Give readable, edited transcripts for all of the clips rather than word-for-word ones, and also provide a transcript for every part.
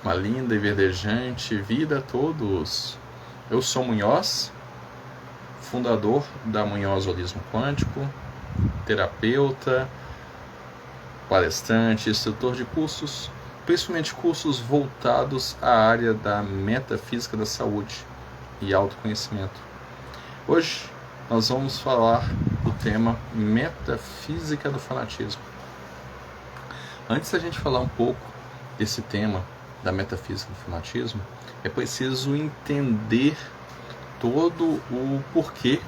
Uma linda e verdejante vida a todos. Eu sou Munhoz, fundador da Munhoz Holismo Quântico, terapeuta, palestrante, instrutor de cursos, principalmente cursos voltados à área da metafísica da saúde e autoconhecimento. Hoje nós vamos falar do tema metafísica do fanatismo. Antes da gente falar um pouco desse tema da metafísica do fanatismo, é preciso entender todo o porquê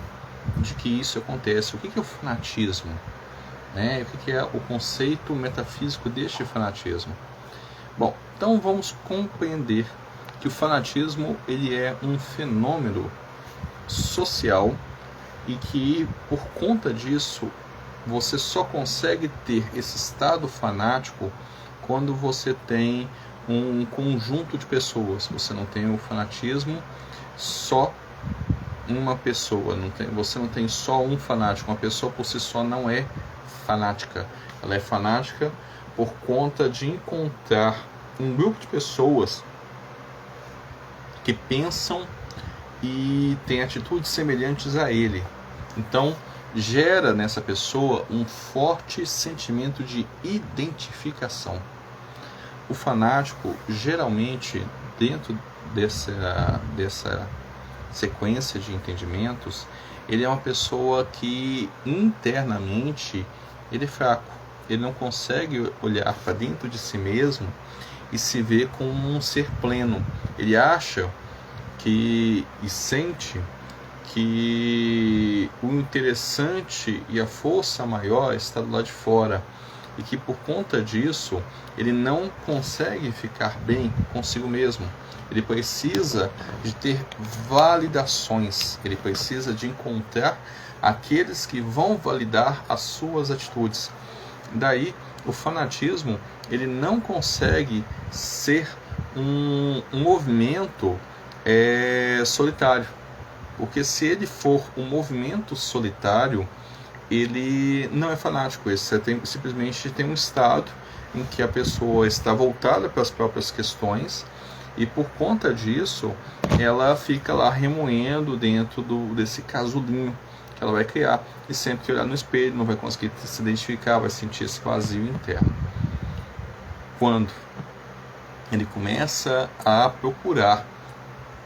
de que isso acontece. O que é o fanatismo? O que é o conceito metafísico deste fanatismo? Bom, então vamos compreender que o fanatismo ele é um fenômeno social e que, por conta disso, você só consegue ter esse estado fanático quando você tem um conjunto de pessoas. Você não tem o fanatismo só uma pessoa, você não tem só um fanático. Uma pessoa por si só não é fanática. Ela é fanática por conta de encontrar um grupo de pessoas que pensam e têm atitudes semelhantes a ele. Então, gera nessa pessoa um forte sentimento de identificação. O fanático, geralmente, dentro dessa sequência de entendimentos, ele é uma pessoa que internamente ele é fraco. Ele não consegue olhar para dentro de si mesmo e se ver como um ser pleno. Ele acha e sente que o interessante e a força maior está do lado de fora, e que por conta disso ele não consegue ficar bem consigo mesmo. Ele precisa de ter validações, ele precisa de encontrar aqueles que vão validar as suas atitudes. Daí o fanatismo ele não consegue ser um movimento solitário, porque se ele for um movimento solitário, ele não é fanático. Você simplesmente tem um estado em que a pessoa está voltada para as próprias questões e por conta disso ela fica lá remoendo dentro desse casulinho que ela vai criar, e sempre que olhar no espelho não vai conseguir se identificar, vai sentir esse vazio interno. Quando ele começa a procurar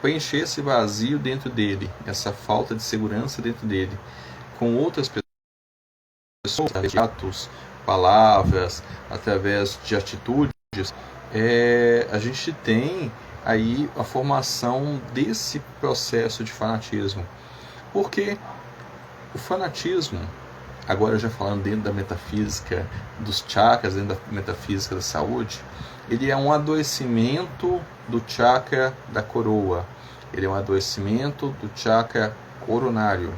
preencher esse vazio dentro dele, essa falta de segurança dentro dele, com outras pessoas, através de atos, palavras, através de atitudes, a gente tem aí a formação desse processo de fanatismo. Porque o fanatismo, agora já falando dentro da metafísica dos chakras, dentro da metafísica da saúde, ele é um adoecimento do chakra da coroa. Ele é um adoecimento do chakra coronário.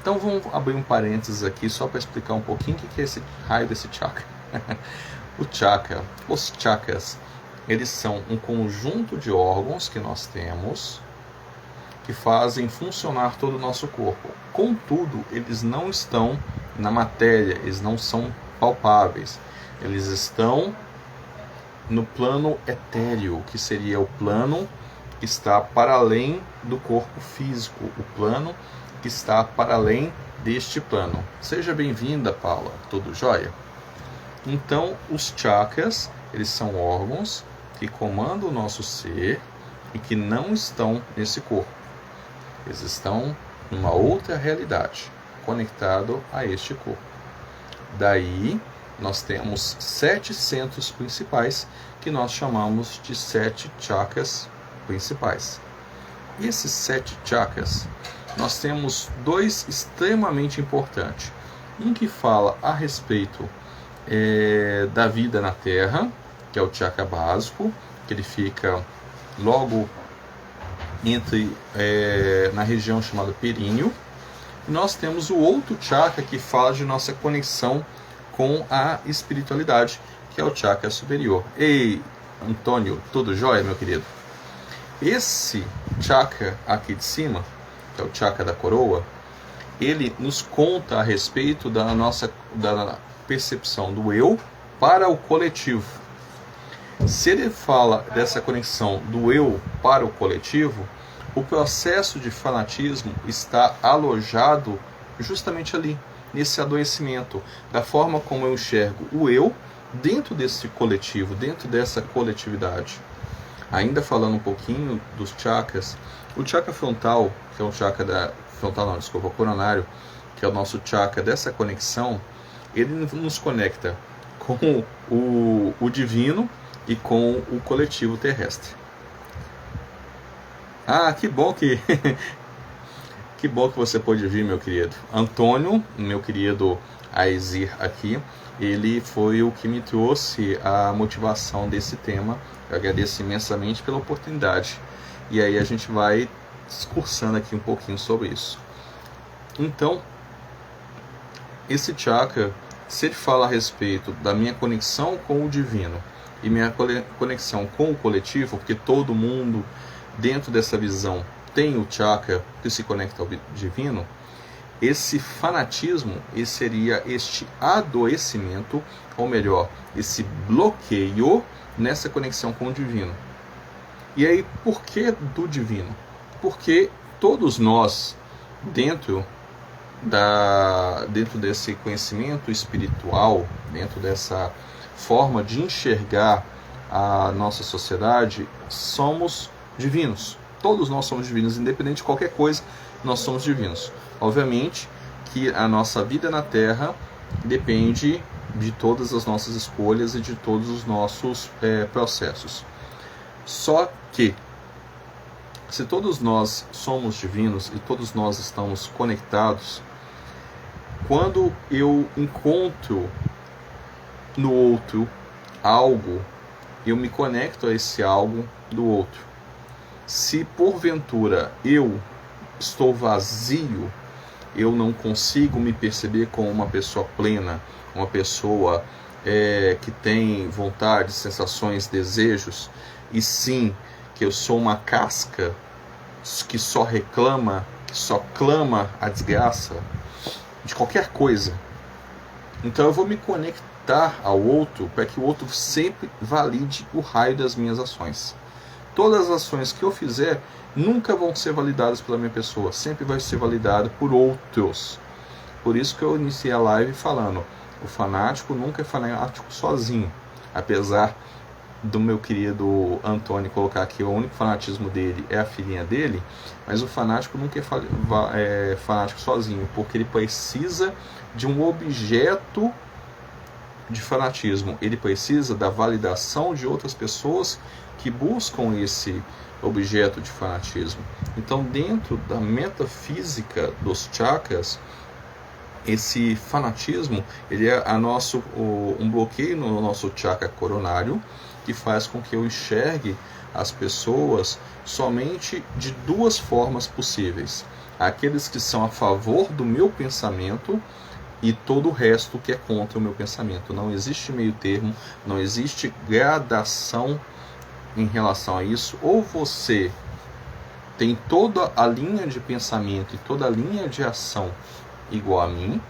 Então vamos abrir um parênteses aqui só para explicar um pouquinho o que é esse raio desse chakra. Os chakras, eles são um conjunto de órgãos que nós temos que fazem funcionar todo o nosso corpo. Contudo, eles não estão na matéria, eles não são palpáveis. Eles estão no plano etéreo, que seria o plano que está para além do corpo físico, o plano que está para além deste plano. Seja bem-vinda, Paula, tudo jóia? Então, os chakras, eles são órgãos que comandam o nosso ser e que não estão nesse corpo. Eles estão numa outra realidade, conectado a este corpo. Daí, nós temos 7 centros principais que nós chamamos de 7 chakras principais. E esses 7 chakras, nós temos 2 extremamente importantes. Um que fala a respeito da vida na Terra, que é o chakra básico, que ele fica logo na região chamada períneo. E nós temos o outro chakra que fala de nossa conexão com a espiritualidade, que é o chakra superior. Ei, Antônio, tudo jóia, meu querido? Esse chakra aqui de cima, que é o chakra da coroa, ele nos conta a respeito da percepção do eu para o coletivo. Se ele fala dessa conexão do eu para o coletivo, o processo de fanatismo está alojado justamente ali, nesse adoecimento, da forma como eu enxergo o eu dentro desse coletivo, dentro dessa coletividade. Ainda falando um pouquinho dos chakras, o chakra frontal, que é o chakra coronário, que é o nosso chakra dessa conexão, ele nos conecta com o divino e com o coletivo terrestre. Ah, que bom que que bom que você pôde vir, meu querido. Antônio, meu querido Aizir aqui, ele foi o que me trouxe a motivação desse tema. Eu agradeço imensamente pela oportunidade. E aí a gente vai discursando aqui um pouquinho sobre isso. Então, esse chakra, se ele fala a respeito da minha conexão com o divino e minha conexão com o coletivo, porque todo mundo dentro dessa visão tem o chakra que se conecta ao divino, esse fanatismo seria este adoecimento, ou melhor, esse bloqueio nessa conexão com o divino. E aí, por que do divino? Porque todos nós, dentro desse conhecimento espiritual, dentro dessa forma de enxergar a nossa sociedade, somos divinos. Todos nós somos divinos, independente de qualquer coisa, nós somos divinos. Obviamente que a nossa vida na Terra depende de todas as nossas escolhas e de todos os nossos processos. Só que, se todos nós somos divinos e todos nós estamos conectados, quando eu encontro no outro algo, eu me conecto a esse algo do outro. Se porventura eu estou vazio, eu não consigo me perceber como uma pessoa plena, uma pessoa que tem vontade, sensações, desejos, e sim que eu sou uma casca que só reclama, que só clama a desgraça de qualquer coisa. Então eu vou me conectar ao outro para que o outro sempre valide o raio das minhas ações. Todas as ações que eu fizer nunca vão ser validadas pela minha pessoa, sempre vai ser validada por outros. Por isso que eu iniciei a live falando, o fanático nunca é fanático sozinho. Apesar do meu querido Antônio colocar aqui, o único fanatismo dele é a filhinha dele, mas o fanático nunca é fanático sozinho, porque ele precisa de um objeto de fanatismo, ele precisa da validação de outras pessoas que buscam esse objeto de fanatismo. Então, dentro da metafísica dos chakras, esse fanatismo ele é um bloqueio no nosso chakra coronário, que faz com que eu enxergue as pessoas somente de duas formas possíveis: aqueles que são a favor do meu pensamento e todo o resto que é contra o meu pensamento. Não existe meio termo, não existe gradação em relação a isso. Ou você tem toda a linha de pensamento e toda a linha de ação igual a mim,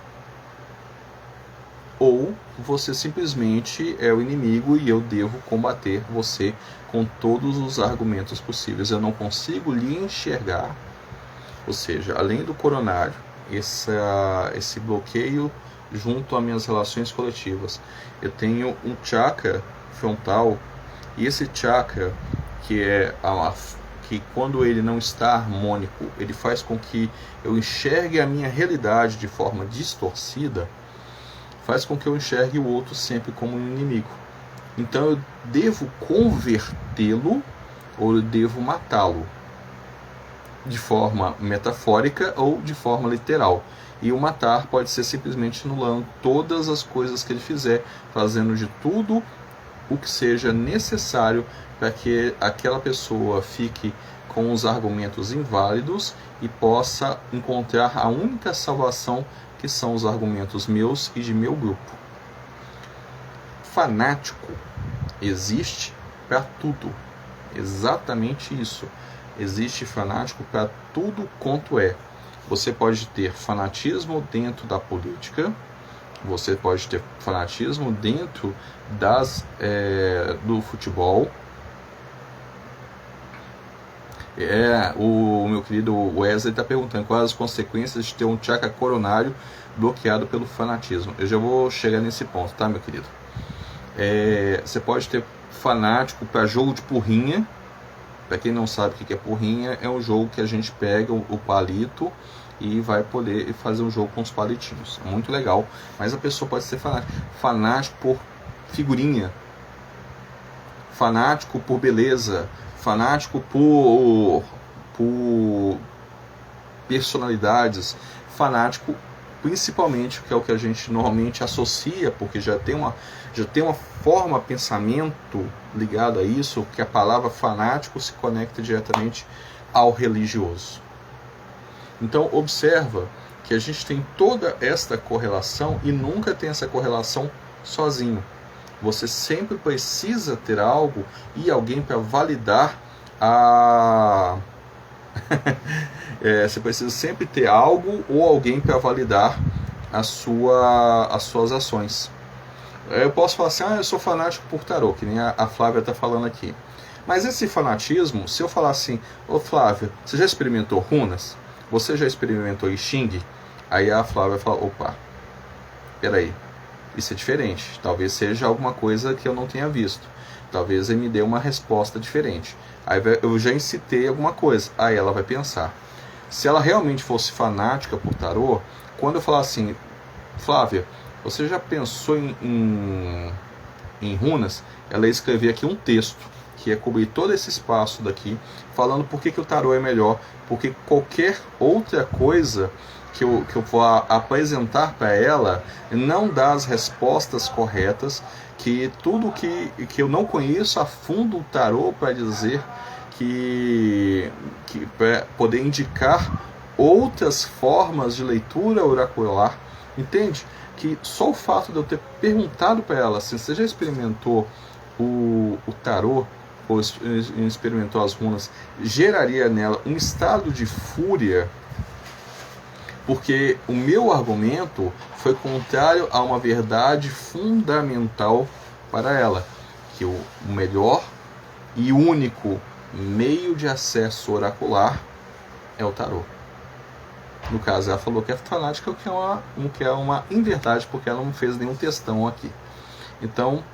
ou você simplesmente é o inimigo e eu devo combater você com todos os argumentos possíveis. Eu não consigo lhe enxergar, ou seja, além do coronário, esse bloqueio junto às minhas relações coletivas. Eu tenho um chakra frontal, e esse chakra, que quando ele não está harmônico, ele faz com que eu enxergue a minha realidade de forma distorcida, faz com que eu enxergue o outro sempre como um inimigo. Então eu devo convertê-lo ou eu devo matá-lo, de forma metafórica ou de forma literal. E o matar pode ser simplesmente anulando todas as coisas que ele fizer, fazendo de tudo o que seja necessário para que aquela pessoa fique com os argumentos inválidos e possa encontrar a única salvação, que são os argumentos meus e de meu grupo. Fanático existe para tudo. Exatamente isso. Existe fanático para tudo quanto é. Você pode ter fanatismo dentro da política, Você pode ter fanatismo dentro do futebol. O meu querido Wesley está perguntando quais as consequências de ter um chakra coronário bloqueado pelo fanatismo. Eu já vou chegar nesse ponto, tá, meu querido? Você pode ter fanático para jogo de porrinha. Para quem não sabe o que é porrinha, é um jogo que a gente pega o palito e vai poder fazer um jogo com os palitinhos. É muito legal, mas a pessoa pode ser fanático por figurinha, fanático por beleza, fanático por personalidades, fanático principalmente, que é o que a gente normalmente associa, porque já tem uma forma, pensamento ligado a isso, que a palavra fanático se conecta diretamente ao religioso. Então observa que a gente tem toda esta correlação e nunca tem essa correlação sozinho. Você sempre precisa ter algo e alguém para validar você precisa sempre ter algo ou alguém para validar as suas ações. Eu posso falar assim, eu sou fanático por tarô, que nem a Flávia está falando aqui. Mas esse fanatismo, se eu falar assim, ô Flávia, você já experimentou runas? Você já experimentou I Ching? Aí a Flávia fala, opa, peraí, isso é diferente. Talvez seja alguma coisa que eu não tenha visto. Talvez ele me dê uma resposta diferente. Aí eu já incitei alguma coisa. Aí ela vai pensar. Se ela realmente fosse fanática por tarô, quando eu falar assim, Flávia, você já pensou em runas? Ela ia escrever aqui um texto, que ia cobrir todo esse espaço daqui, falando por que o tarô é melhor, porque qualquer outra coisa que eu vou apresentar para ela não dá as respostas corretas, que tudo que eu não conheço a fundo o tarô para dizer que para poder indicar outras formas de leitura oracular, entende? Que só o fato de eu ter perguntado para ela se você já experimentou o tarô ou experimentou as runas, geraria nela um estado de fúria, porque o meu argumento foi contrário a uma verdade fundamental para ela, que o melhor e único meio de acesso oracular é o tarô. No caso, ela falou que é fanática, o que é uma inverdade, porque ela não fez nenhum textão aqui. Então,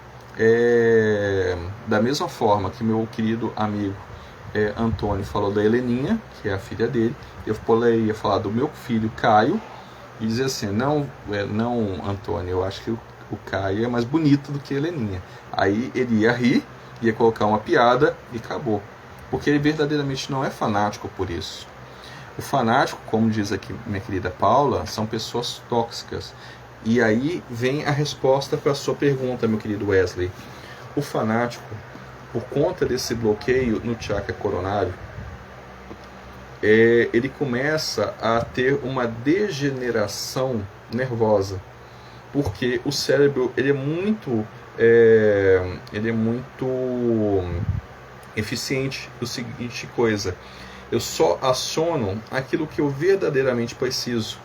da mesma forma que meu querido amigo Antônio falou da Heleninha, que é a filha dele, eu poderia falar do meu filho Caio e dizer assim, não Antônio, eu acho que o Caio é mais bonito do que a Heleninha. Aí ele ia rir, ia colocar uma piada e acabou. Porque ele verdadeiramente não é fanático por isso. O fanático, como diz aqui minha querida Paula, são pessoas tóxicas. E aí vem a resposta para a sua pergunta, meu querido Wesley. O fanático, por conta desse bloqueio no chakra coronário, ele começa a ter uma degeneração nervosa, porque o cérebro ele é muito eficiente do seguinte coisa: eu só aciono aquilo que eu verdadeiramente preciso.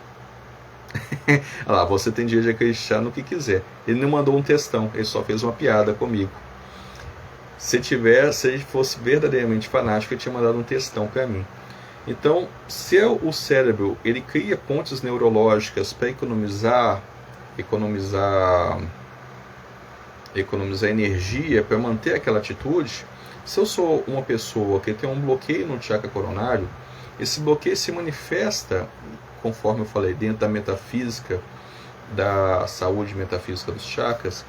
Olha lá, você tem direito de acreditar no que quiser. Ele não mandou um textão, ele só fez uma piada comigo. Se ele fosse verdadeiramente fanático, ele tinha mandado um textão para mim. Então, se o cérebro ele cria pontes neurológicas para economizar energia, para manter aquela atitude, se eu sou uma pessoa que tem um bloqueio no chakra coronário, esse bloqueio se manifesta, conforme eu falei, dentro da metafísica, da saúde metafísica dos chakras,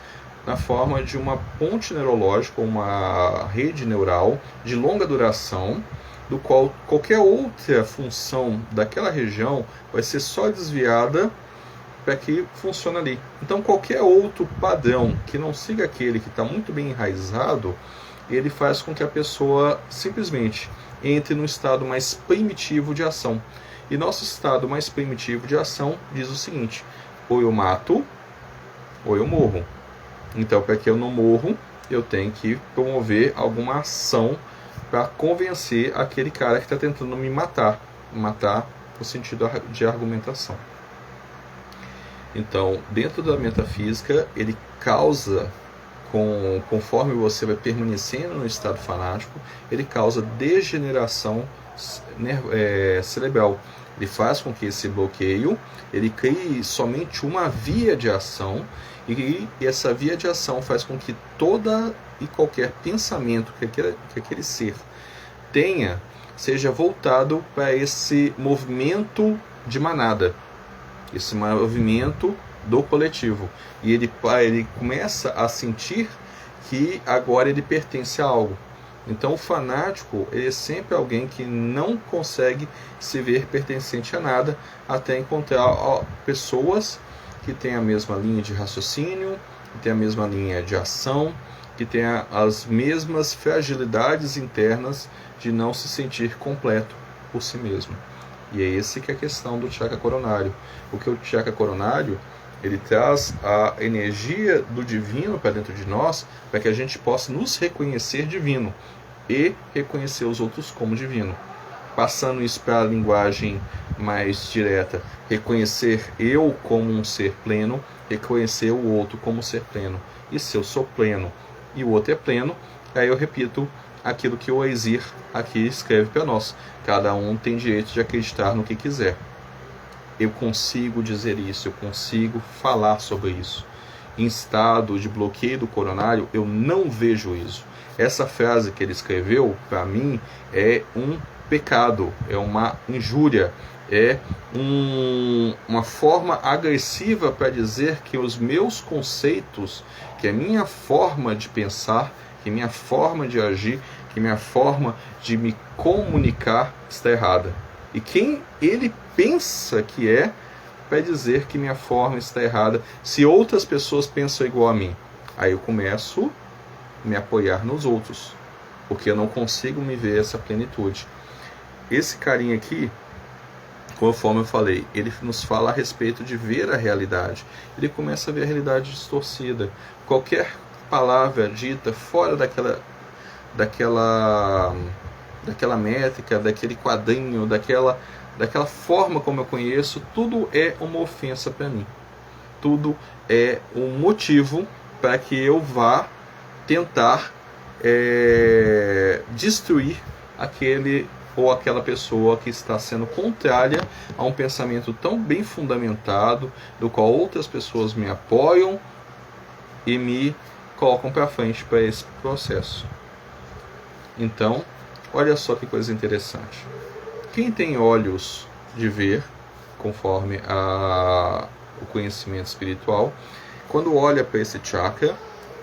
na forma de uma ponte neurológica, uma rede neural de longa duração, do qual qualquer outra função daquela região vai ser só desviada para que funcione ali. Então qualquer outro padrão que não siga aquele que está muito bem enraizado, ele faz com que a pessoa simplesmente entre no estado mais primitivo de ação. E nosso estado mais primitivo de ação diz o seguinte: ou eu mato, ou eu morro. Então, para que eu não morro, eu tenho que promover alguma ação para convencer aquele cara que está tentando me matar. Matar no sentido de argumentação. Então, dentro da metafísica, ele causa, conforme você vai permanecendo no estado fanático, ele causa degeneração cerebral. Ele faz com que esse bloqueio ele crie somente uma via de ação, e essa via de ação faz com que toda e qualquer pensamento que aquele ser tenha seja voltado para esse movimento de manada, esse movimento do coletivo. E ele começa a sentir que agora ele pertence a algo. Então o fanático, ele é sempre alguém que não consegue se ver pertencente a nada, até encontrar pessoas que têm a mesma linha de raciocínio, que têm a mesma linha de ação, que têm as mesmas fragilidades internas de não se sentir completo por si mesmo. E é esse que é a questão do chakra coronário. Porque o chakra coronário, ele traz a energia do divino para dentro de nós, para que a gente possa nos reconhecer divino e reconhecer os outros como divino. Passando isso para a linguagem mais direta, reconhecer eu como um ser pleno, reconhecer o outro como ser pleno. E se eu sou pleno e o outro é pleno, aí eu repito aquilo que o Aesir aqui escreve para nós. Cada um tem direito de acreditar no que quiser. Eu consigo dizer isso, eu consigo falar sobre isso. Em estado de bloqueio do coronário, eu não vejo isso. Essa frase que ele escreveu, para mim, é um pecado, é uma injúria, é uma forma agressiva para dizer que os meus conceitos, que a minha forma de pensar, que a minha forma de agir, que a minha forma de me comunicar está errada. E quem ele pensa que é, vai dizer que minha forma está errada se outras pessoas pensam igual a mim. Aí eu começo a me apoiar nos outros, porque eu não consigo me ver essa plenitude. Esse carinha aqui, conforme eu falei, ele nos fala a respeito de ver a realidade. Ele começa a ver a realidade distorcida. Qualquer palavra dita fora daquela métrica, daquele quadrinho, daquela forma como eu conheço, tudo é uma ofensa para mim. Tudo é um motivo para que eu vá tentar destruir aquele ou aquela pessoa que está sendo contrária a um pensamento tão bem fundamentado, do qual outras pessoas me apoiam e me colocam para frente para esse processo. Então, olha só que coisa interessante. Quem tem olhos de ver, conforme o conhecimento espiritual, quando olha para esse chakra,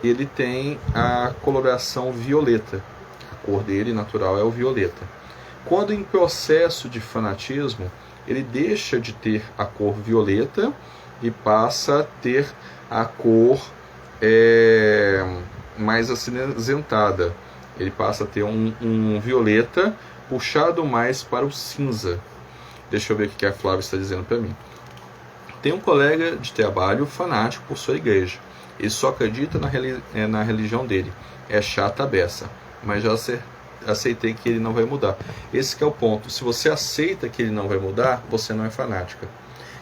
ele tem a coloração violeta. A cor dele natural é o violeta. Quando em processo de fanatismo, ele deixa de ter a cor violeta e passa a ter a cor mais acinzentada. Ele passa a ter um violeta puxado mais para o cinza. Deixa eu ver o que a Flávia está dizendo para mim. Tem um colega de trabalho fanático por sua igreja. Ele só acredita na religião dele. É chata a beça, mas já aceitei que ele não vai mudar. Esse que é o ponto. Se você aceita que ele não vai mudar, você não é fanática.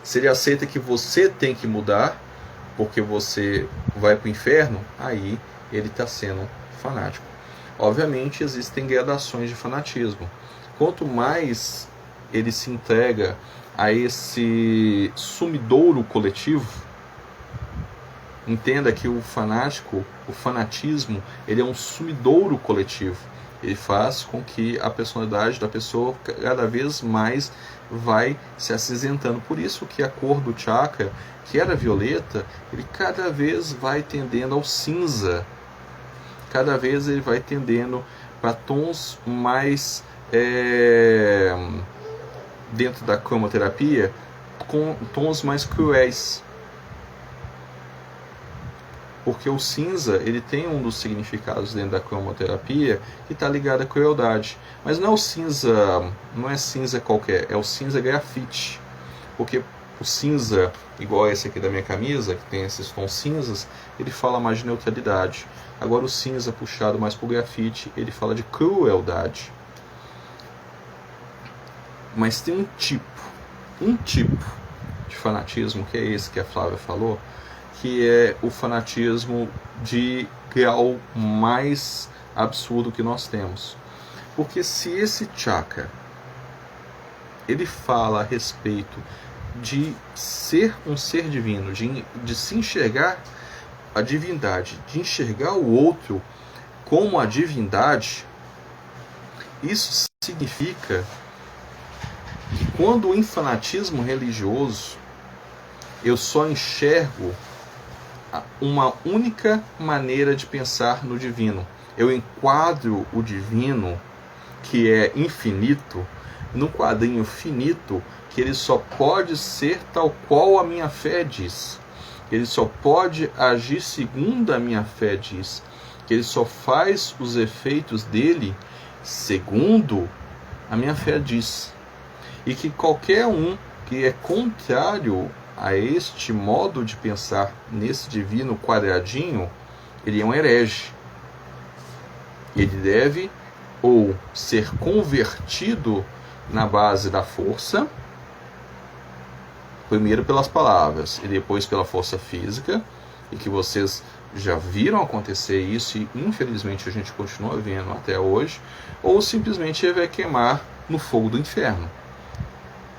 Se ele aceita que você tem que mudar, porque você vai para o inferno, aí ele está sendo fanático. Obviamente existem gradações de fanatismo. Quanto mais ele se entrega a esse sumidouro coletivo, entenda que o fanatismo, ele é um sumidouro coletivo. Ele faz com que a personalidade da pessoa cada vez mais vai se acinzentando. Por isso que a cor do chakra, que era violeta, ele cada vez vai tendendo ao cinza. Cada vez ele vai tendendo para tons mais, dentro da cromoterapia, com tons mais cruéis. Porque o cinza, ele tem um dos significados dentro da cromoterapia que está ligado à crueldade. Mas não é o cinza, não é cinza qualquer, é o cinza grafite. Porque o cinza, igual esse aqui da minha camisa, que tem esses tons cinzas, ele fala mais de neutralidade. Agora o cinza puxado mais para o grafite, ele fala de crueldade. Mas tem um tipo de fanatismo, que é esse que a Flávia falou, que é o fanatismo de grau mais absurdo que nós temos. Porque se esse chakra ele fala a respeito de ser um ser divino, de se enxergar a divindade, de enxergar o outro como a divindade, isso significa que quando em fanatismo religioso eu só enxergo uma única maneira de pensar no divino, eu enquadro o divino, que é infinito, num quadrinho finito, que ele só pode ser tal qual a minha fé diz, que ele só pode agir segundo a minha fé diz, que ele só faz os efeitos dele segundo a minha fé diz, e que qualquer um que é contrário a este modo de pensar nesse divino quadradinho, ele é um herege. Ele deve ou ser convertido na base da força, primeiro pelas palavras e depois pela força física, e que vocês já viram acontecer isso e infelizmente a gente continua vendo até hoje, ou simplesmente ele vai queimar no fogo do inferno.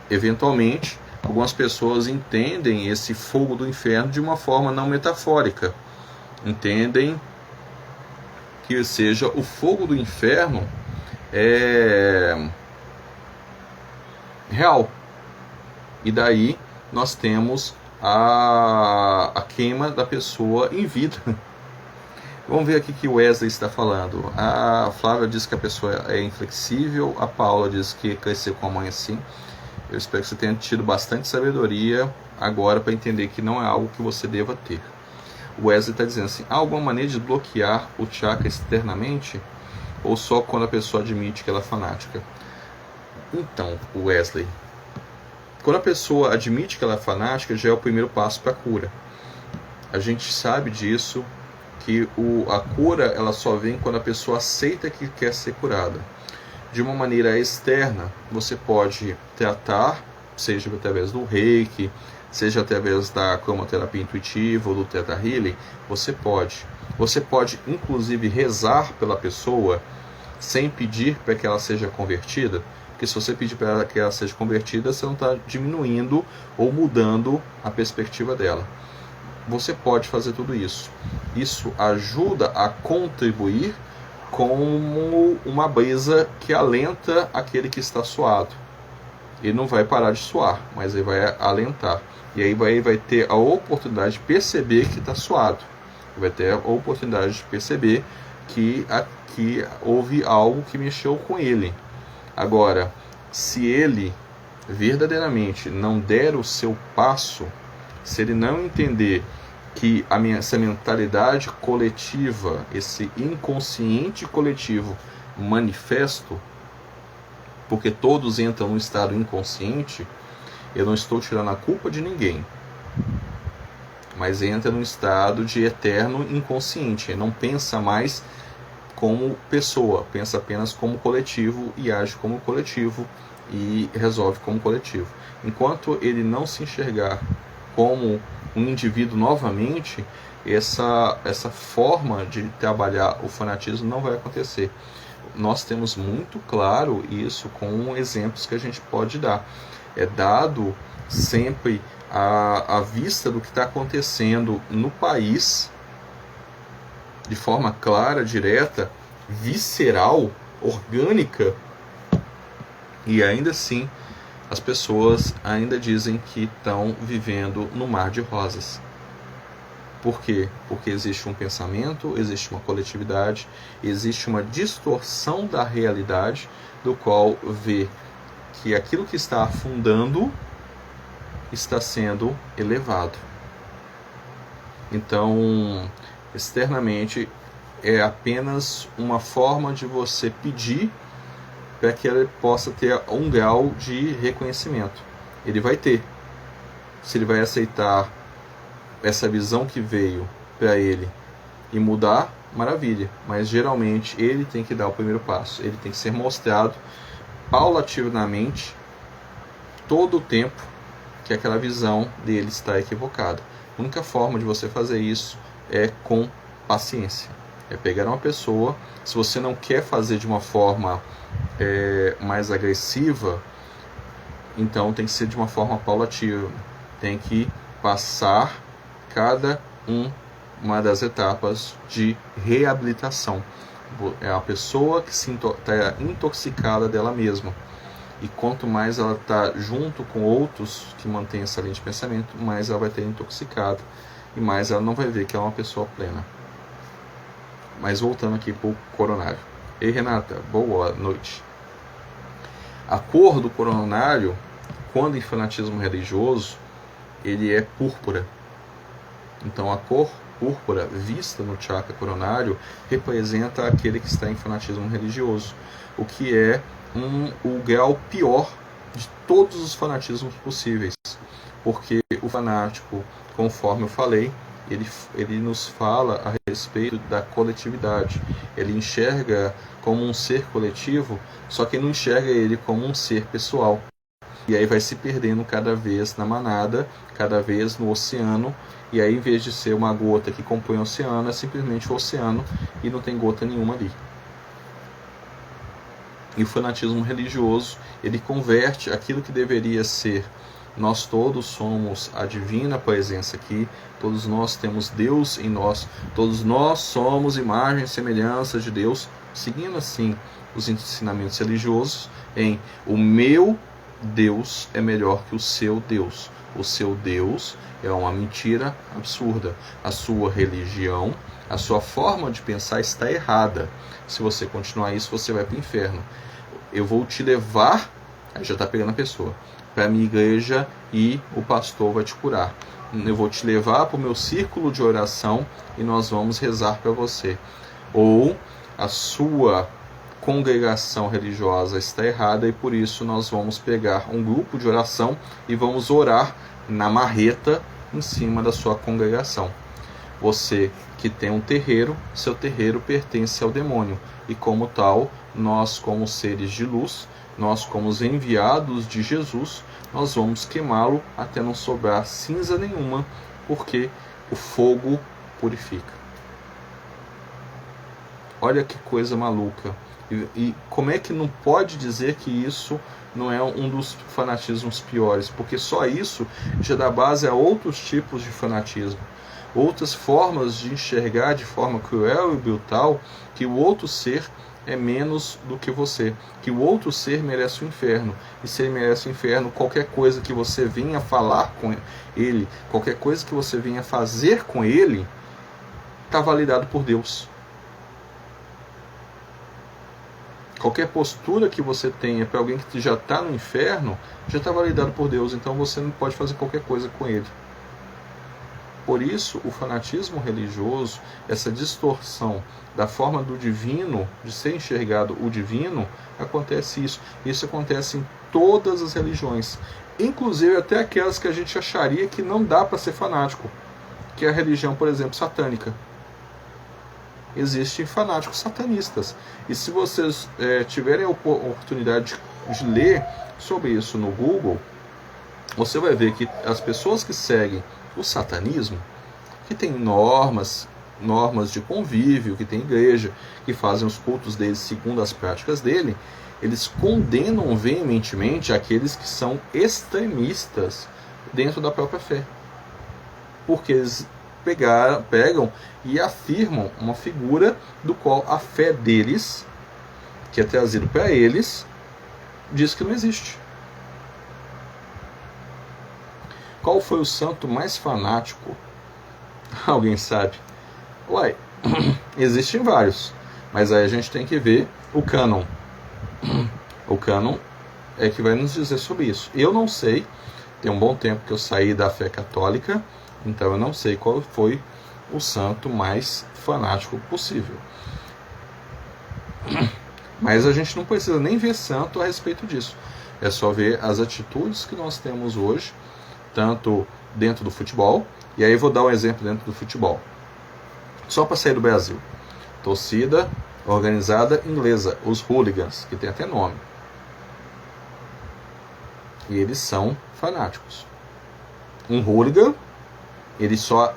Eventualmente, algumas pessoas entendem esse fogo do inferno de uma forma não metafórica, entendem que seja o fogo do inferno real, e daí nós temos a queima da pessoa em vida. Vamos ver aqui que o Wesley está falando. A Flávia diz que a pessoa é inflexível, a Paula diz que cresceu com a mãe assim. Eu espero que você tenha tido bastante sabedoria agora para entender que não é algo que você deva ter. O Wesley está dizendo assim: há alguma maneira de bloquear o chakra externamente? Ou só quando a pessoa admite que ela é fanática? Então, Wesley, quando a pessoa admite que ela é fanática, já é o primeiro passo para a cura. A gente sabe disso, que a cura ela só vem quando a pessoa aceita que quer ser curada. De uma maneira externa, você pode tratar, seja através do reiki, seja através da cromoterapia intuitiva ou do Theta Healing, você pode inclusive rezar pela pessoa sem pedir para que ela seja convertida, porque se você pedir para ela que ela seja convertida, você não está diminuindo ou mudando a perspectiva dela. Você pode fazer tudo isso. Isso ajuda a contribuir como uma brisa que alenta aquele que está suado. Ele não vai parar de suar, mas ele vai alentar. E aí vai ter a oportunidade de perceber que está suado. Vai ter a oportunidade de perceber que aqui houve algo que mexeu com ele. Agora, se ele verdadeiramente não der o seu passo, se ele não entender que essa mentalidade coletiva, esse inconsciente coletivo manifesto, porque todos entram no estado inconsciente, eu não estou tirando a culpa de ninguém, mas entra num estado de eterno inconsciente, ele não pensa mais como pessoa, pensa apenas como coletivo e age como coletivo e resolve como coletivo. Enquanto ele não se enxergar como um indivíduo novamente, essa forma de trabalhar o fanatismo não vai acontecer. Nós temos muito claro isso com exemplos que a gente pode dar. É dado sempre à vista do que está acontecendo no país, de forma clara, direta, visceral, orgânica, e ainda assim as pessoas ainda dizem que estão vivendo no mar de rosas. Por quê? Porque existe um pensamento, existe uma coletividade, existe uma distorção da realidade, do qual vê que aquilo que está afundando está sendo elevado. Então, externamente, é apenas uma forma de você pedir para que ele possa ter um grau de reconhecimento. Ele vai ter. Se ele vai aceitar essa visão que veio para ele e mudar, maravilha. Mas geralmente ele tem que dar o primeiro passo. Ele tem que ser mostrado paulatinamente, todo o tempo, que aquela visão dele está equivocada. A única forma de você fazer isso é com paciência. É pegar uma pessoa, se você não quer fazer de uma forma mais agressiva, então tem que ser de uma forma paulativa. Tem que passar cada uma das etapas de reabilitação. É a pessoa que está intoxicada dela mesma. E quanto mais ela está junto com outros que mantêm essa linha de pensamento, mais ela vai ter intoxicado e mais ela não vai ver que é uma pessoa plena. Mas voltando aqui para o coronário. Ei, Renata, boa noite. A cor do coronário, quando em fanatismo religioso, ele é púrpura. Então a cor púrpura vista no chakra coronário representa aquele que está em fanatismo religioso, o que é o grau pior de todos os fanatismos possíveis, porque o fanático, conforme eu falei, ele nos fala a respeito da coletividade. Ele enxerga como um ser coletivo, só que não enxerga ele como um ser pessoal. E aí vai se perdendo cada vez na manada, cada vez no oceano, e aí em vez de ser uma gota que compõe o oceano, é simplesmente o oceano e não tem gota nenhuma ali. E o fanatismo religioso, ele converte aquilo que deveria ser: nós todos somos a divina presença aqui, todos nós temos Deus em nós, todos nós somos imagem e semelhança de Deus, seguindo assim os ensinamentos religiosos em o meu Deus é melhor que o seu Deus. O seu Deus é uma mentira absurda. A sua religião, a sua forma de pensar está errada. Se você continuar isso, você vai para o inferno. Eu vou te levar, aí já está pegando a pessoa, para a minha igreja e o pastor vai te curar. Eu vou te levar para o meu círculo de oração e nós vamos rezar para você. Ou a sua congregação religiosa está errada e por isso nós vamos pegar um grupo de oração e vamos orar na marreta em cima da sua congregação. Você que tem um terreiro, seu terreiro pertence ao demônio e como tal, nós como seres de luz, nós como os enviados de Jesus, nós vamos queimá-lo até não sobrar cinza nenhuma, porque o fogo purifica. Olha que coisa maluca. E como é que não pode dizer que isso não é um dos fanatismos piores? Porque só isso já dá base a outros tipos de fanatismo. Outras formas de enxergar de forma cruel e brutal que o outro ser é menos do que você, que o outro ser merece o inferno, e se ele merece o inferno, qualquer coisa que você venha falar com ele, qualquer coisa que você venha fazer com ele, está validado por Deus. Qualquer postura que você tenha para alguém que já está no inferno, já está validado por Deus, então você não pode fazer qualquer coisa com ele. Por isso, o fanatismo religioso, essa distorção da forma do divino, de ser enxergado o divino, acontece isso. Isso acontece em todas as religiões, inclusive até aquelas que a gente acharia que não dá para ser fanático, que é a religião, por exemplo, satânica. Existem fanáticos satanistas. E se vocês tiverem a oportunidade de ler sobre isso no Google, você vai ver que as pessoas que seguem o satanismo, que tem normas de convívio, que tem igreja, que fazem os cultos deles segundo as práticas dele, eles condenam veementemente aqueles que são extremistas dentro da própria fé. Porque eles pegam e afirmam uma figura do qual a fé deles, que é trazido para eles, diz que não existe. Qual foi o santo mais fanático? Alguém sabe? Uai, existem vários, mas aí a gente tem que ver o cânon. O cânon é que vai nos dizer sobre isso. Eu não sei, tem um bom tempo que eu saí da fé católica, então eu não sei qual foi o santo mais fanático possível. Mas a gente não precisa nem ver santo a respeito disso. É só ver as atitudes que nós temos hoje, tanto dentro do futebol, e aí vou dar um exemplo dentro do futebol. Só para sair do Brasil. Torcida organizada inglesa, os hooligans, que tem até nome. E eles são fanáticos. Um hooligan, ele só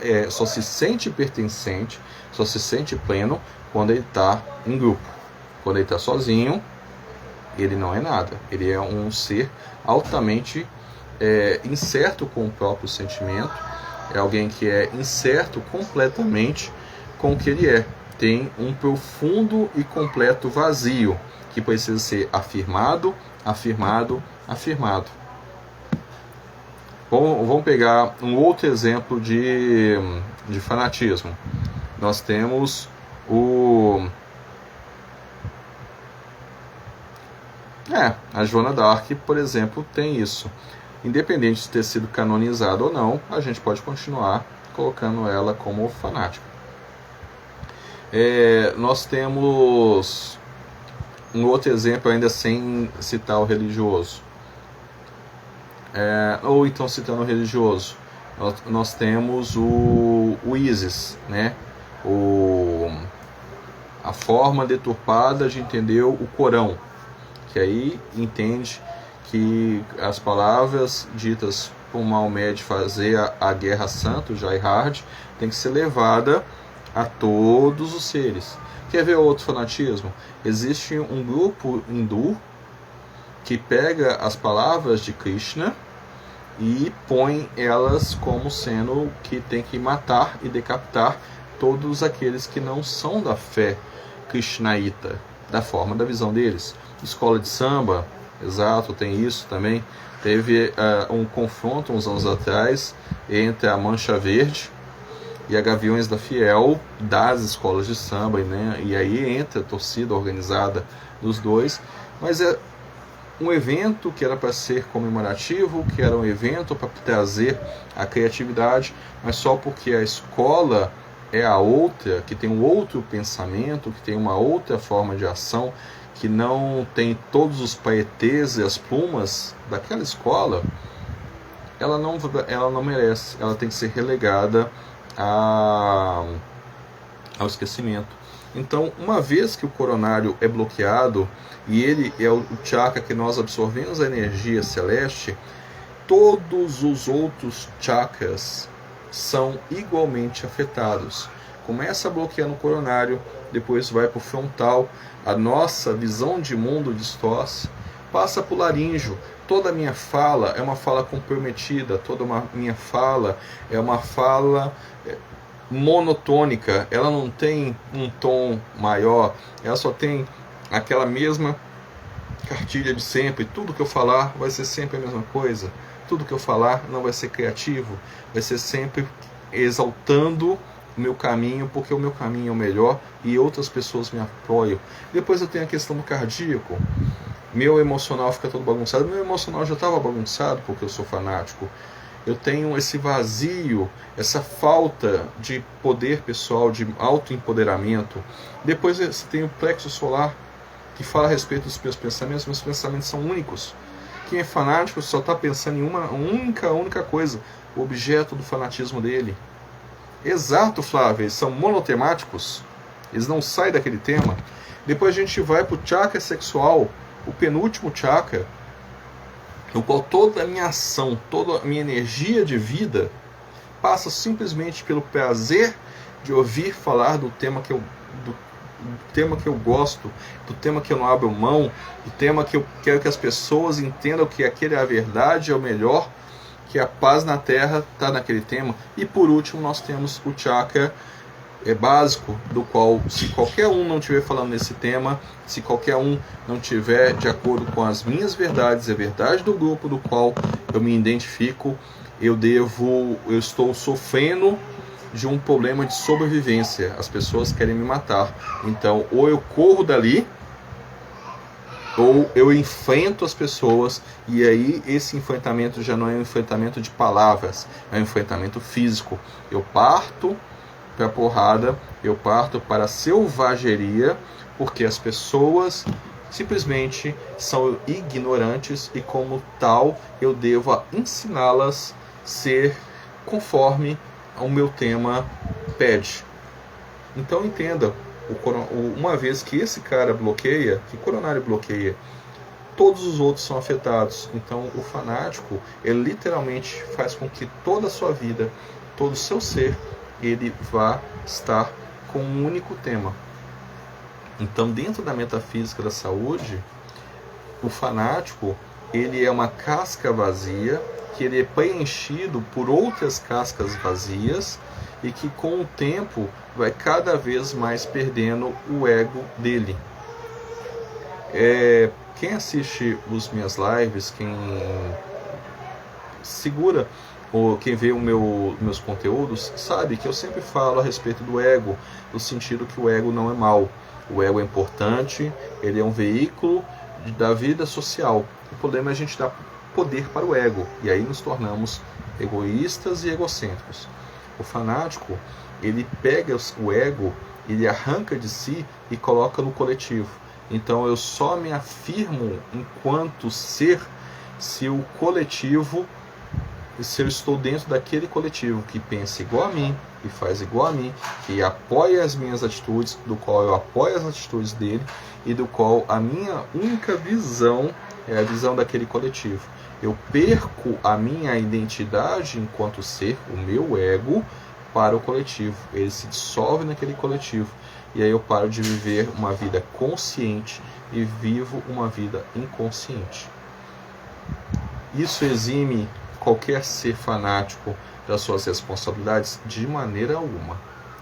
se sente pertencente, só se sente pleno quando ele está em grupo. Quando ele está sozinho, ele não é nada. Ele é um ser altamente incerto com o próprio sentimento. É alguém que é incerto completamente com o que ele é. Tem um profundo e completo vazio que precisa ser afirmado, afirmado, afirmado. Vamos pegar um outro exemplo de fanatismo. Nós temos a Joana d'Arc, por exemplo, tem isso. Independente de ter sido canonizada ou não, a gente pode continuar colocando ela como fanática. Nós temos um outro exemplo, ainda sem citar o religioso. Ou então citando o religioso, nós temos o ISIS, né? A forma deturpada de entender o Corão, que aí entende que as palavras ditas por Maomé de fazer a guerra santa, o Jihad, tem que ser levada a todos os seres. Quer ver outro fanatismo? Existe um grupo hindu que pega as palavras de Krishna e põe elas como sendo que tem que matar e decapitar todos aqueles que não são da fé krishnaíta, da forma da visão deles. Escola de samba, exato, tem isso também. Teve um confronto uns anos atrás entre a Mancha Verde e a Gaviões da Fiel das escolas de samba, né? E aí entra a torcida organizada dos dois, mas é um evento que era para ser comemorativo, que era um evento para trazer a criatividade, mas só porque a escola é a outra, que tem um outro pensamento, que tem uma outra forma de ação, que não tem todos os paetês e as plumas daquela escola, ela não merece, ela tem que ser relegada ao esquecimento. Então, uma vez que o coronário é bloqueado e ele é o chakra que nós absorvemos a energia celeste, todos os outros chakras são igualmente afetados. Começa a bloquear no coronário, depois vai para o frontal, a nossa visão de mundo distorce, passa para o laríngeo. Toda a minha fala é uma fala comprometida, toda minha fala é uma fala monotônica, ela não tem um tom maior, ela só tem aquela mesma cartilha de sempre. Tudo que eu falar vai ser sempre a mesma coisa, tudo que eu falar não vai ser criativo, vai ser sempre exaltando o meu caminho, porque o meu caminho é o melhor e outras pessoas me apoiam. Depois eu tenho a questão do cardíaco, meu emocional fica todo bagunçado. Meu emocional já estava bagunçado porque eu sou fanático. Eu tenho esse vazio, essa falta de poder pessoal, de autoempoderamento. Depois você tem o plexo solar, que fala a respeito dos meus pensamentos. Meus pensamentos são únicos. Quem é fanático só está pensando em uma única coisa, o objeto do fanatismo dele. Exato, Flávio, eles são monotemáticos, eles não saem daquele tema. Depois a gente vai para o chakra sexual, o penúltimo chakra, no qual toda a minha ação, toda a minha energia de vida passa simplesmente pelo prazer de ouvir falar do tema que eu gosto, do tema que eu não abro mão, do tema que eu quero que as pessoas entendam que aquele é a verdade, é o melhor, que a paz na Terra está naquele tema. E por último nós temos o chakra básico, do qual, se qualquer um não estiver falando nesse tema, se qualquer um não estiver de acordo com as minhas verdades, a verdade do grupo do qual eu me identifico, eu estou sofrendo de um problema de sobrevivência. As pessoas querem me matar. Então, ou eu corro dali, ou eu enfrento as pessoas, e aí esse enfrentamento já não é um enfrentamento de palavras, é um enfrentamento físico. Eu parto para a porrada, eu parto para a selvageria, porque as pessoas simplesmente são ignorantes e como tal eu devo ensiná-las a ser conforme o meu tema pede. Então entenda, uma vez que esse cara bloqueia, que o coronário bloqueia todos os outros são afetados. Então o fanático, ele literalmente faz com que toda a sua vida, todo o seu ser, ele vá estar com um único tema. Então, dentro da metafísica da saúde, o fanático, ele é uma casca vazia, que ele é preenchido por outras cascas vazias e que com o tempo vai cada vez mais perdendo o ego dele. Quem assiste as minhas lives, quem segura ou quem vê meus conteúdos, sabe que eu sempre falo a respeito do ego, no sentido que o ego não é mal. O ego é importante, ele é um veículo da vida social. O problema é a gente dar poder para o ego, e aí nos tornamos egoístas e egocêntricos. O fanático, ele pega o ego, ele arranca de si e coloca no coletivo. Então eu só me afirmo enquanto ser se o coletivo, se eu estou dentro daquele coletivo que pensa igual a mim, que faz igual a mim, que apoia as minhas atitudes, do qual eu apoio as atitudes dele e do qual a minha única visão é a visão daquele coletivo. Eu perco a minha identidade enquanto ser, o meu ego, para o coletivo. Ele se dissolve naquele coletivo. E aí eu paro de viver uma vida consciente e vivo uma vida inconsciente. Isso exime qualquer ser fanático das suas responsabilidades? De maneira alguma.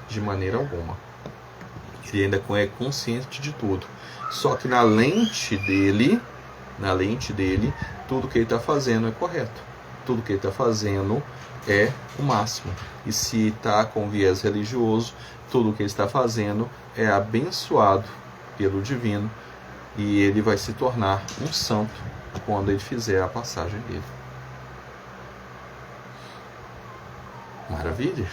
De maneira alguma. Ele ainda é consciente de tudo. Só que na lente dele, tudo que ele está fazendo é correto. Tudo que ele está fazendo é o máximo. E se está com viés religioso, tudo que ele está fazendo é abençoado pelo divino e ele vai se tornar um santo quando ele fizer a passagem dele. Maravilha?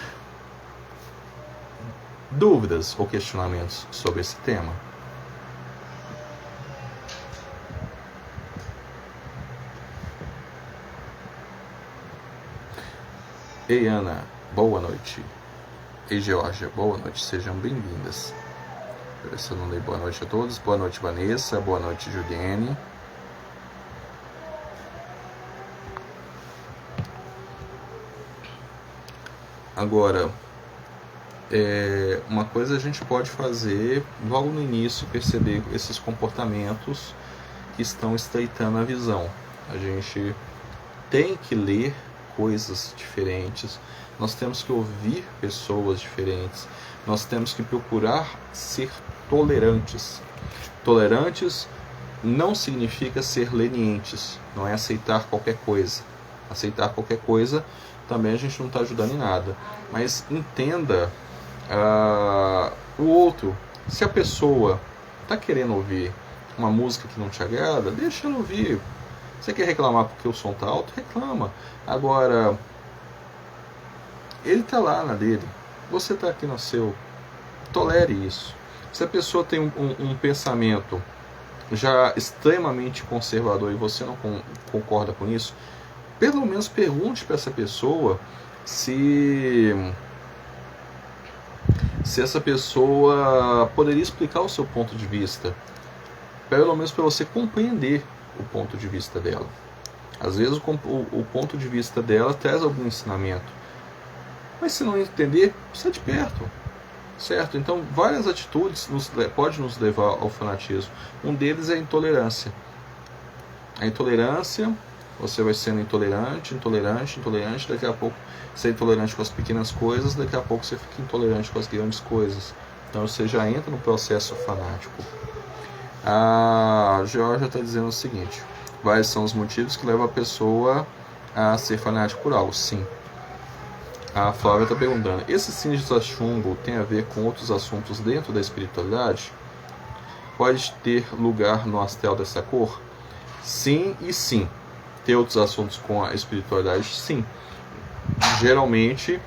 Dúvidas ou questionamentos sobre esse tema? Ei, Ana, boa noite. Ei, Georgia, boa noite, sejam bem-vindas. Deixa eu ver se eu não dei boa noite a todos. Boa noite, Vanessa, boa noite, Juliane. Agora, uma coisa a gente pode fazer logo no início, perceber esses comportamentos que estão estreitando a visão. A gente tem que ler coisas diferentes, nós temos que ouvir pessoas diferentes, nós temos que procurar ser tolerantes. Tolerantes não significa ser lenientes, não é aceitar qualquer coisa. Aceitar qualquer coisa também a gente não está ajudando em nada, mas entenda o outro. Se a pessoa está querendo ouvir uma música que não te agrada, deixa ela ouvir. Você quer reclamar porque o som está alto? Reclama. Agora, ele está lá na dele, você está aqui no seu. Tolere isso. Se a pessoa tem um pensamento já extremamente conservador e você não concorda com isso, pelo menos pergunte para essa pessoa se essa pessoa poderia explicar o seu ponto de vista, pelo menos para você compreender o ponto de vista dela. Às vezes o ponto de vista dela traz algum ensinamento, mas se não entender, sai de perto, certo? Então várias atitudes podem nos levar ao fanatismo. Um deles é a intolerância. A intolerância, você vai sendo intolerante, daqui a pouco você é intolerante com as pequenas coisas, daqui a pouco você fica intolerante com as grandes coisas. Então você já entra no processo fanático. A Georgia está dizendo o seguinte: quais são os motivos que levam a pessoa a ser fanático por algo? Sim. A Flávia está perguntando: esses cinzas a chumbo tem a ver com outros assuntos dentro da espiritualidade? Pode ter lugar no astral dessa cor? Sim e sim. Ter outros assuntos com a espiritualidade? Sim. Geralmente,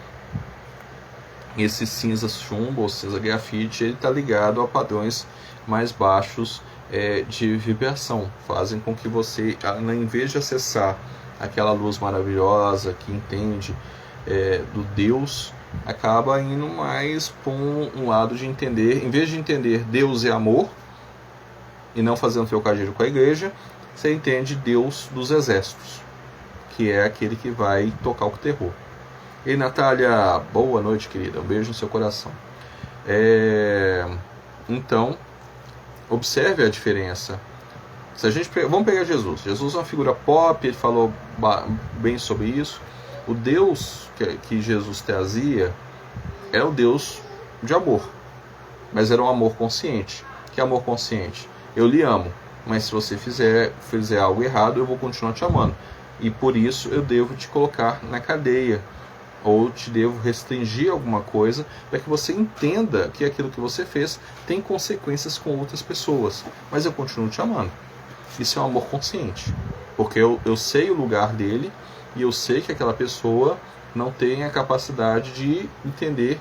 esse cinza chumbo ou cinza grafite, ele está ligado a padrões mais baixos de vibração. Fazem com que você, em vez de acessar aquela luz maravilhosa que entende do Deus, acaba indo mais para um lado de entender, em vez de entender Deus é amor e não fazendo trocadilho com a igreja, você entende Deus dos exércitos, que é aquele que vai tocar o terror. E Natália, boa noite, querida. Um beijo no seu coração. Então, observe a diferença. Se a gente vamos pegar Jesus. Jesus é uma figura pop, ele falou bem sobre isso. O Deus que Jesus trazia é o Deus de amor, mas era um amor consciente. Que amor consciente? Eu lhe amo, mas se você fizer algo errado, eu vou continuar te amando. E por isso eu devo te colocar na cadeia, ou te devo restringir alguma coisa, para que você entenda que aquilo que você fez tem consequências com outras pessoas. Mas eu continuo te amando. Isso é um amor consciente, porque eu sei o lugar dele e eu sei que aquela pessoa não tem a capacidade de entender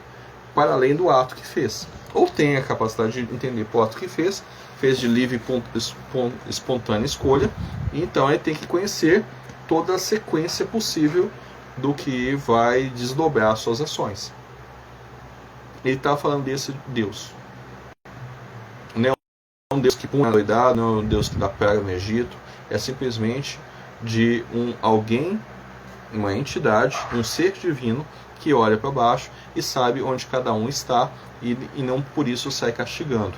para além do ato que fez. Ou tem a capacidade de entender para o ato que fez de livre e espontânea escolha, e então ele tem que conhecer toda a sequência possível do que vai desdobrar suas ações. Ele está falando desse Deus. Não é um Deus que põe a doidade, não é um Deus que dá praga no Egito, é simplesmente de alguém, uma entidade, um ser divino que olha para baixo e sabe onde cada um está e não por isso sai castigando.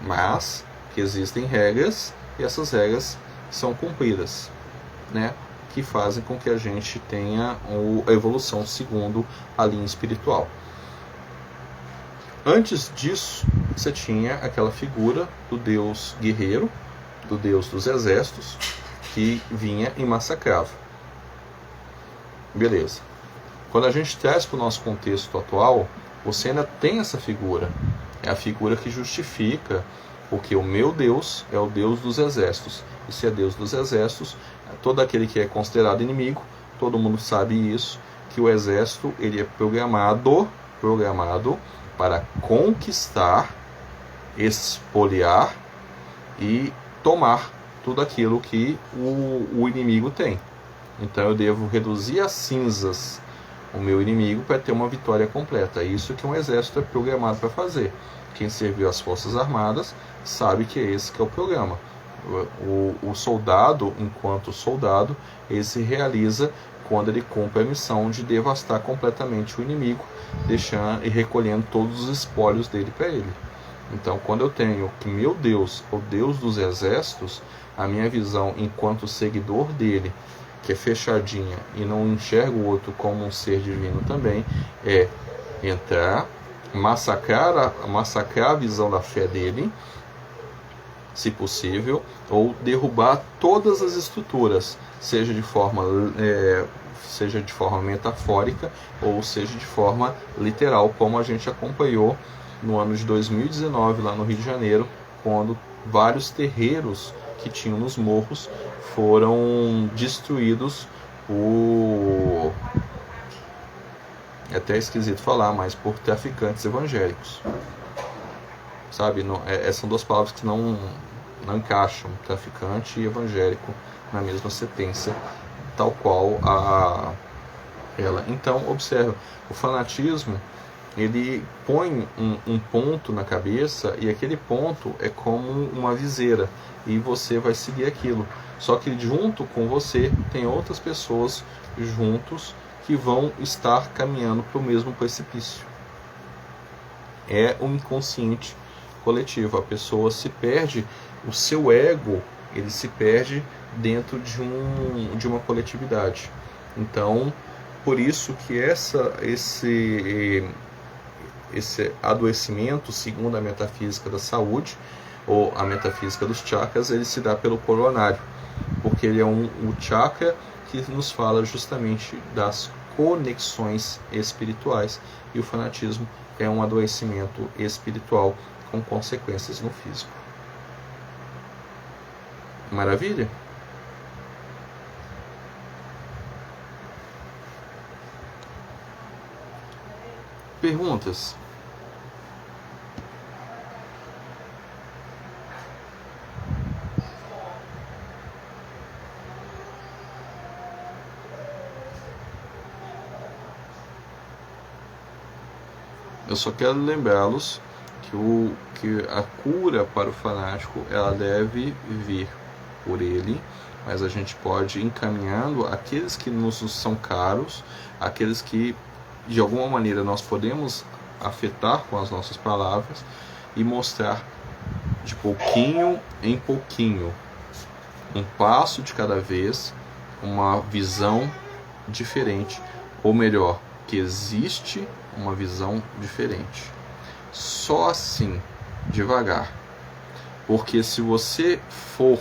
Mas que existem regras e essas regras são cumpridas, né? Que fazem com que a gente tenha a evolução segundo a linha espiritual. Antes disso, você tinha aquela figura do Deus guerreiro, do Deus dos exércitos, que vinha e massacrava. Beleza. Quando a gente traz para o nosso contexto atual, você ainda tem essa figura. É a figura que justifica, porque o meu Deus é o Deus dos exércitos. E se é Deus dos exércitos, todo aquele que é considerado inimigo, todo mundo sabe isso, que o exército ele é programado para conquistar, espoliar e tomar tudo aquilo que o inimigo tem. Então eu devo reduzir a cinzas o meu inimigo para ter uma vitória completa. É isso que um exército é programado para fazer. Quem serviu às Forças Armadas sabe que é esse que é o programa. O soldado, enquanto soldado, ele se realiza quando ele cumpre a missão de devastar completamente o inimigo, deixando e recolhendo todos os espólios dele para ele. Então, quando eu tenho que meu Deus, o Deus dos exércitos, a minha visão enquanto seguidor dele, que é fechadinha e não enxerga o outro como um ser divino também, é entrar, massacrar a visão da fé dele, se possível, ou derrubar todas as estruturas, seja de forma metafórica ou seja de forma literal, como a gente acompanhou no ano de 2019 lá no Rio de Janeiro, quando vários terreiros que tinham nos morros foram destruídos por, é até esquisito falar, mas por traficantes evangélicos, sabe? Não, são duas palavras que não encaixam, traficante e evangélico na mesma sentença, tal qual ela. Então, observa, o fanatismo ele põe um ponto na cabeça e aquele ponto é como uma viseira e você vai seguir aquilo. Só que junto com você tem outras pessoas juntos que vão estar caminhando para o mesmo precipício. É um inconsciente coletivo. A pessoa se perde, o seu ego ele se perde dentro de uma coletividade. Então, por isso que esse adoecimento, segundo a metafísica da saúde, ou a metafísica dos chakras, ele se dá pelo coronário, porque ele é o chakra que nos fala justamente das conexões espirituais, e o fanatismo é um adoecimento espiritual com consequências no físico. Maravilha? Perguntas? Eu só quero lembrá-los que a cura para o fanático ela deve vir por ele, mas a gente pode ir encaminhando aqueles que nos são caros, aqueles que de alguma maneira nós podemos afetar com as nossas palavras e mostrar de pouquinho em pouquinho, um passo de cada vez, uma visão diferente, ou melhor, que existe uma visão diferente. Só assim, devagar. Porque se você for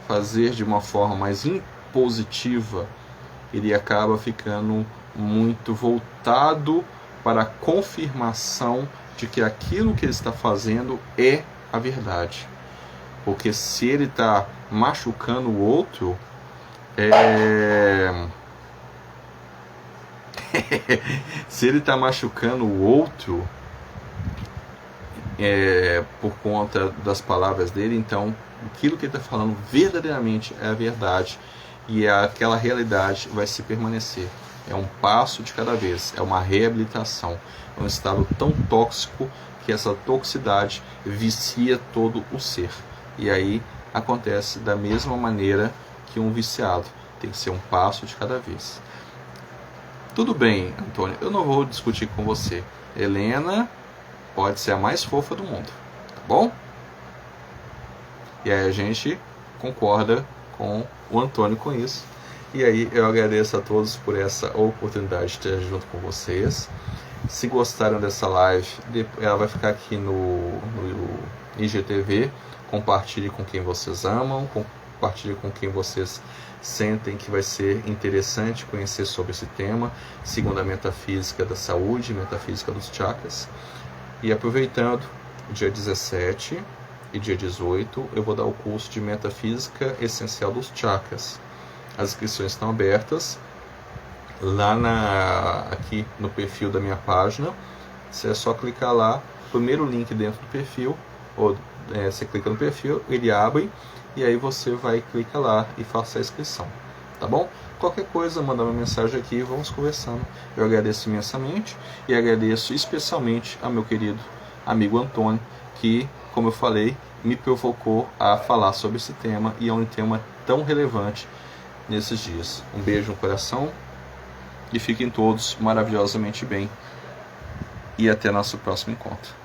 fazer de uma forma mais impositiva, ele acaba ficando muito voltado para a confirmação de que aquilo que ele está fazendo é a verdade. Porque se ele está machucando o outro, se ele está machucando o outro por conta das palavras dele, então aquilo que ele está falando verdadeiramente é a verdade, e aquela realidade vai se permanecer. É um passo de cada vez, é uma reabilitação, é um estado tão tóxico que essa toxicidade vicia todo o ser. E aí acontece da mesma maneira que um viciado, tem que ser um passo de cada vez. Tudo bem, Antônio, eu não vou discutir com você. Helena pode ser a mais fofa do mundo, tá bom? E aí a gente concorda com o Antônio com isso. E aí eu agradeço a todos por essa oportunidade de estar junto com vocês. Se gostaram dessa live, ela vai ficar aqui no IGTV. Compartilhe com quem vocês amam, compartilhe com quem vocês sentem que vai ser interessante conhecer sobre esse tema, segundo a metafísica da saúde, metafísica dos chakras. E aproveitando, dia 17 e dia 18, eu vou dar o curso de Metafísica Essencial dos Chakras. As inscrições estão abertas lá aqui no perfil da minha página. Você é só clicar lá, primeiro link dentro do perfil, ou você clica no perfil, ele abre, e aí você vai clicar lá e faça a inscrição, tá bom? Qualquer coisa, manda uma mensagem aqui e vamos conversando. Eu agradeço imensamente e agradeço especialmente ao meu querido amigo Antônio, que, como eu falei, me provocou a falar sobre esse tema, e é um tema tão relevante nesses dias. Um beijo no coração e fiquem todos maravilhosamente bem, e até nosso próximo encontro.